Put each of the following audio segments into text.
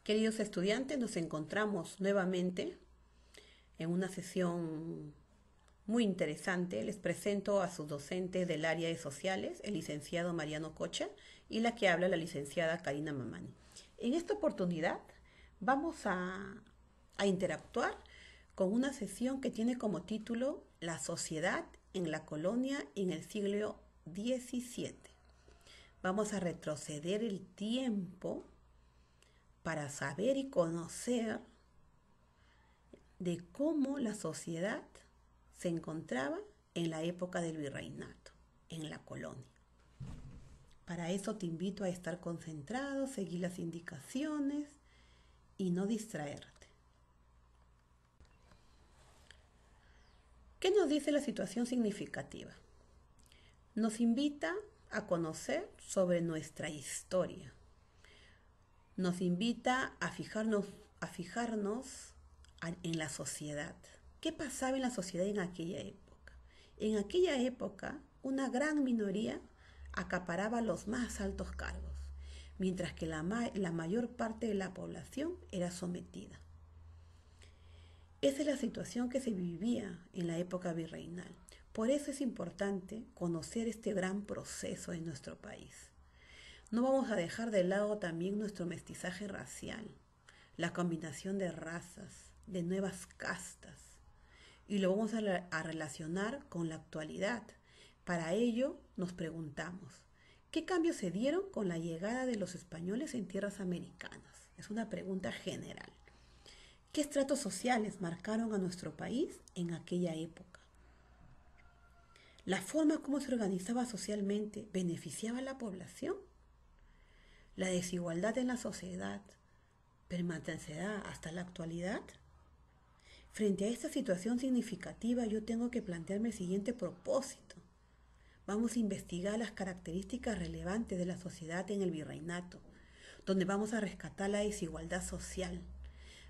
Queridos estudiantes, nos encontramos nuevamente en una sesión muy interesante. Les presento a sus docentes del área de sociales, el licenciado Mariano Cocha y la que habla, la licenciada Karina Mamani. En esta oportunidad vamos a interactuar con una sesión que tiene como título La sociedad en la colonia en el siglo XVII. Vamos a retroceder el tiempo para saber y conocer de cómo la sociedad se encontraba en la época del virreinato, en la colonia. Para eso te invito a estar concentrado, seguir las indicaciones y no distraerte. ¿Qué nos dice la situación significativa? Nos invita a conocer sobre nuestra historia. Nos invita a fijarnos en la sociedad. ¿Qué pasaba en la sociedad en aquella época? En aquella época, una gran minoría acaparaba los más altos cargos, mientras que la mayor parte de la población era sometida. Esa es la situación que se vivía en la época virreinal. Por eso es importante conocer este gran proceso en nuestro país. No vamos a dejar de lado también nuestro mestizaje racial, la combinación de razas, de nuevas castas, y lo vamos a relacionar con la actualidad. Para ello nos preguntamos, ¿qué cambios se dieron con la llegada de los españoles en tierras americanas? Es una pregunta general. ¿Qué estratos sociales marcaron a nuestro país en aquella época? ¿La forma como se organizaba socialmente beneficiaba a la población? ¿La desigualdad en la sociedad permanecerá hasta la actualidad? Frente a esta situación significativa, yo tengo que plantearme el siguiente propósito. Vamos a investigar las características relevantes de la sociedad en el virreinato, donde vamos a rescatar la desigualdad social,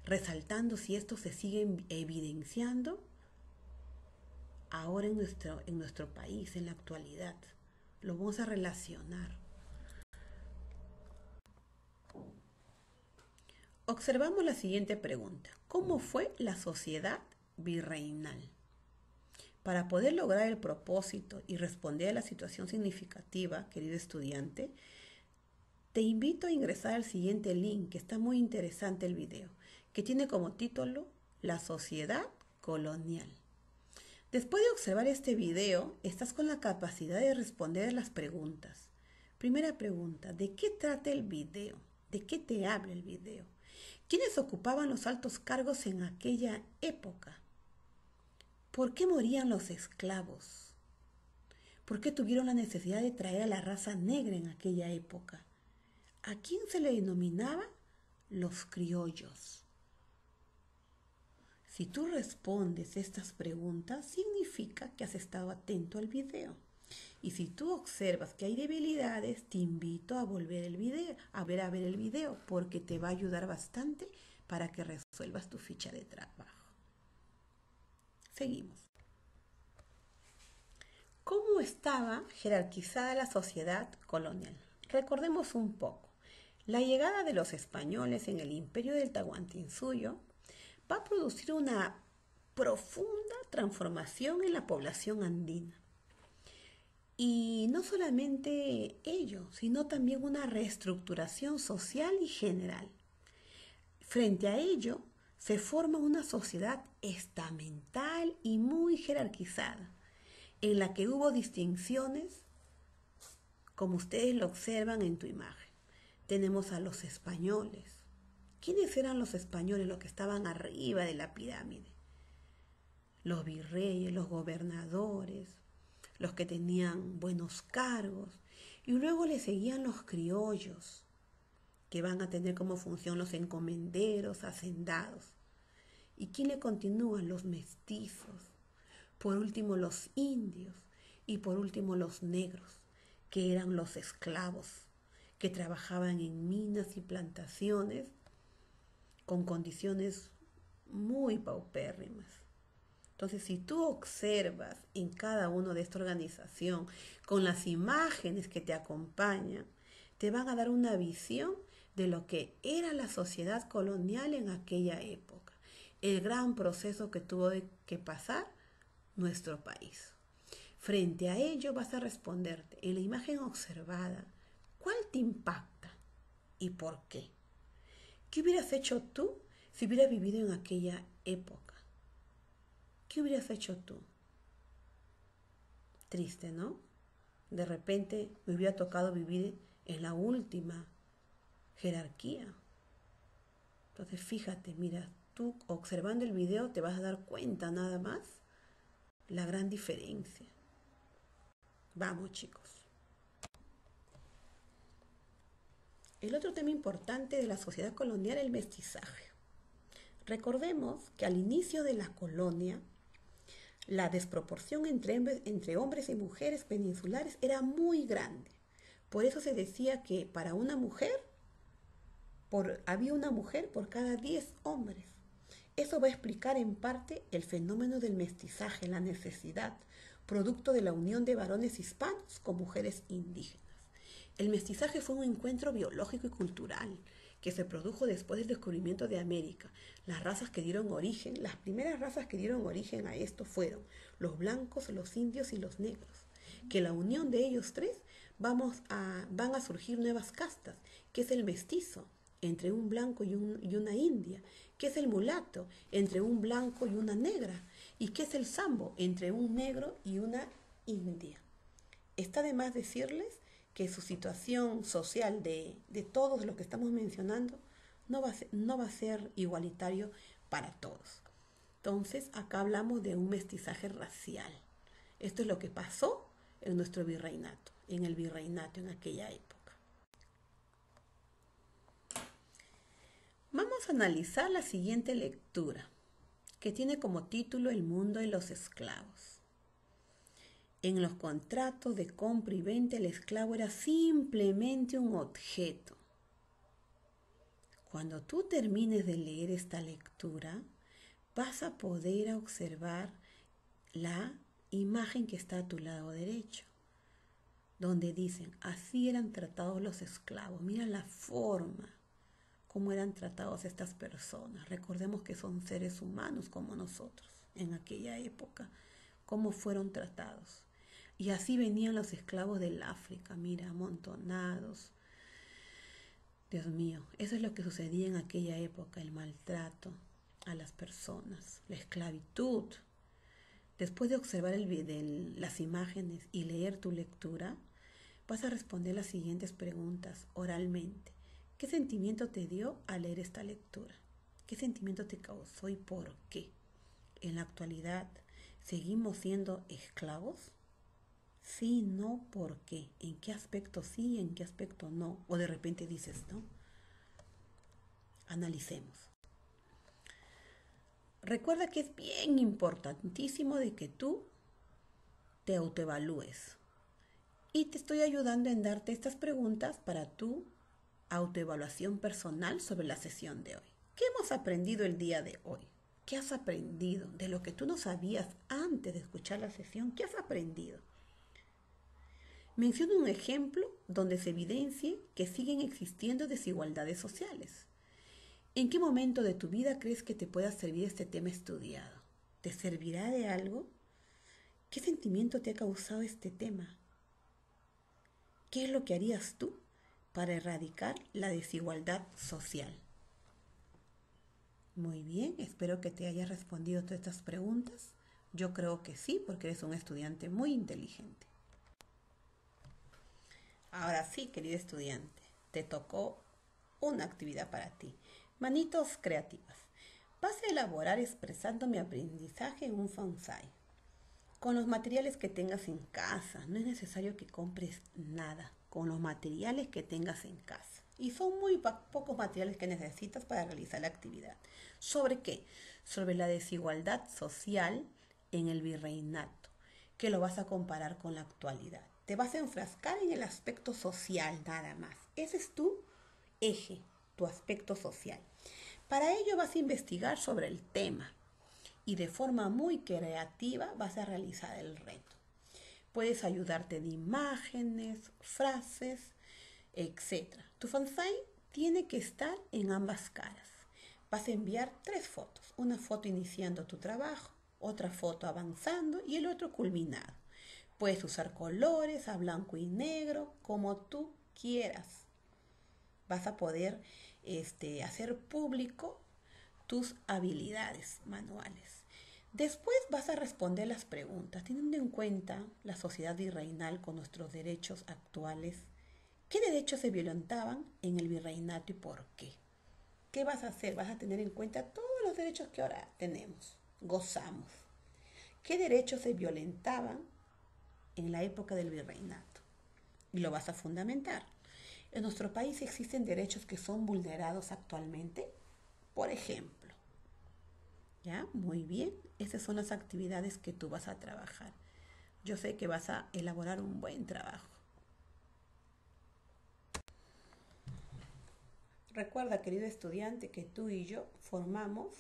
resaltando si esto se sigue evidenciando ahora en nuestro país, en la actualidad. Lo vamos a relacionar. Observamos la siguiente pregunta. ¿Cómo fue la sociedad virreinal? Para poder lograr el propósito y responder a la situación significativa, querido estudiante, te invito a ingresar al siguiente link, que está muy interesante el video, que tiene como título La sociedad colonial. Después de observar este video, estás con la capacidad de responder las preguntas. Primera pregunta, ¿de qué trata el video? ¿De qué te habla el video? ¿Quiénes ocupaban los altos cargos en aquella época? ¿Por qué morían los esclavos? ¿Por qué tuvieron la necesidad de traer a la raza negra en aquella época? ¿A quién se le denominaba los criollos? Si tú respondes estas preguntas, significa que has estado atento al video. Y si tú observas que hay debilidades, te invito a volver el video, a ver el video, porque te va a ayudar bastante para que resuelvas tu ficha de trabajo. Seguimos. ¿Cómo estaba jerarquizada la sociedad colonial? Recordemos un poco. La llegada de los españoles en el imperio del Tahuantinsuyo va a producir una profunda transformación en la población andina. Y no solamente ello, sino también una reestructuración social y general. Frente a ello, se forma una sociedad estamental y muy jerarquizada, en la que hubo distinciones, como ustedes lo observan en tu imagen. Tenemos a los españoles. ¿Quiénes eran los españoles, los que estaban arriba de la pirámide? Los virreyes, los gobernadores, los que tenían buenos cargos, y luego le seguían los criollos, que van a tener como función los encomenderos, hacendados. ¿Y quién le continúan? Los mestizos, por último los indios, y por último los negros, que eran los esclavos, que trabajaban en minas y plantaciones con condiciones muy paupérrimas. Entonces, si tú observas en cada uno de esta organización, con las imágenes que te acompañan, te van a dar una visión de lo que era la sociedad colonial en aquella época, el gran proceso que tuvo que pasar nuestro país. Frente a ello vas a responderte en la imagen observada, ¿cuál te impacta y por qué? ¿Qué hubieras hecho tú si hubieras vivido en aquella época? ¿Qué hubieras hecho tú? Triste, ¿no? De repente me hubiera tocado vivir en la última jerarquía. Entonces fíjate, mira, tú observando el video te vas a dar cuenta nada más la gran diferencia. Vamos, chicos. El otro tema importante de la sociedad colonial es el mestizaje. Recordemos que al inicio de la colonia, la desproporción entre hombres y mujeres peninsulares era muy grande. Por eso se decía que para una mujer, había una mujer por cada 10 hombres. Eso va a explicar en parte el fenómeno del mestizaje, la necesidad, producto de la unión de varones hispanos con mujeres indígenas. El mestizaje fue un encuentro biológico y cultural que se produjo después del descubrimiento de América. Las primeras razas que dieron origen a esto fueron los blancos, los indios y los negros. Que la unión de ellos tres van a surgir nuevas castas, que es el mestizo entre un blanco y una india, que es el mulato entre un blanco y una negra, y que es el sambo entre un negro y una india. Está de más decirles que su situación social de todos los que estamos mencionando no va a ser igualitario para todos. Entonces, acá hablamos de un mestizaje racial. Esto es lo que pasó en nuestro virreinato, en aquella época. Vamos a analizar la siguiente lectura, que tiene como título El mundo de los esclavos. En los contratos de compra y venta el esclavo era simplemente un objeto. Cuando tú termines de leer esta lectura, vas a poder observar la imagen que está a tu lado derecho, donde dicen, así eran tratados los esclavos. Mira la forma, cómo eran tratados estas personas. Recordemos que son seres humanos como nosotros en aquella época, cómo fueron tratados. Y así venían los esclavos del África, mira, amontonados. Dios mío, eso es lo que sucedía en aquella época, el maltrato a las personas, la esclavitud. Después de observar las imágenes y leer tu lectura, vas a responder las siguientes preguntas oralmente. ¿Qué sentimiento te dio al leer esta lectura? ¿Qué sentimiento te causó y por qué? En la actualidad, ¿seguimos siendo esclavos? Sí, no, ¿por qué? ¿En qué aspecto sí, en qué aspecto no? O de repente dices, ¿no? Analicemos. Recuerda que es bien importantísimo de que tú te autoevalúes. Y te estoy ayudando en darte estas preguntas para tu autoevaluación personal sobre la sesión de hoy. ¿Qué hemos aprendido el día de hoy? ¿Qué has aprendido de lo que tú no sabías antes de escuchar la sesión? ¿Qué has aprendido? Menciono un ejemplo donde se evidencie que siguen existiendo desigualdades sociales. ¿En qué momento de tu vida crees que te pueda servir este tema estudiado? ¿Te servirá de algo? ¿Qué sentimiento te ha causado este tema? ¿Qué es lo que harías tú para erradicar la desigualdad social? Muy bien, espero que te hayas respondido todas estas preguntas. Yo creo que sí, porque eres un estudiante muy inteligente. Ahora sí, querido estudiante, te tocó una actividad para ti. Manitos creativas. Vas a elaborar expresando mi aprendizaje en un bonsai. Con los materiales que tengas en casa. No es necesario que compres nada. Con los materiales que tengas en casa. Y son muy pocos materiales que necesitas para realizar la actividad. ¿Sobre qué? Sobre la desigualdad social en el virreinato, que lo vas a comparar con la actualidad. Te vas a enfrascar en el aspecto social nada más. Ese es tu eje, tu aspecto social. Para ello vas a investigar sobre el tema y de forma muy creativa vas a realizar el reto. Puedes ayudarte de imágenes, frases, etc. Tu bonsai tiene que estar en ambas caras. Vas a enviar 3 fotos. Una foto iniciando tu trabajo, otra foto avanzando y el otro culminado. Puedes usar colores, a blanco y negro, como tú quieras. Vas a poder hacer público tus habilidades manuales. Después vas a responder las preguntas, teniendo en cuenta la sociedad virreinal con nuestros derechos actuales. ¿Qué derechos se violentaban en el virreinato y por qué? ¿Qué vas a hacer? Vas a tener en cuenta todos los derechos que ahora tenemos, gozamos. ¿Qué derechos se violentaban en la época del virreinato? Y lo vas a fundamentar. En nuestro país existen derechos que son vulnerados actualmente. Por ejemplo, ¿ya? Muy bien, esas son las actividades que tú vas a trabajar. Yo sé que vas a elaborar un buen trabajo. Recuerda, querido estudiante, que tú y yo formamos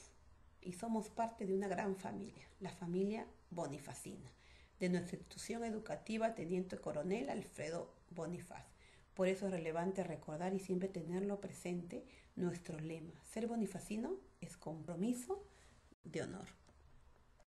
y somos parte de una gran familia, la familia Bonifacina, de nuestra institución educativa Teniente Coronel Alfredo Bonifaz. Por eso es relevante recordar y siempre tenerlo presente nuestro lema. Ser bonifacino es compromiso de honor.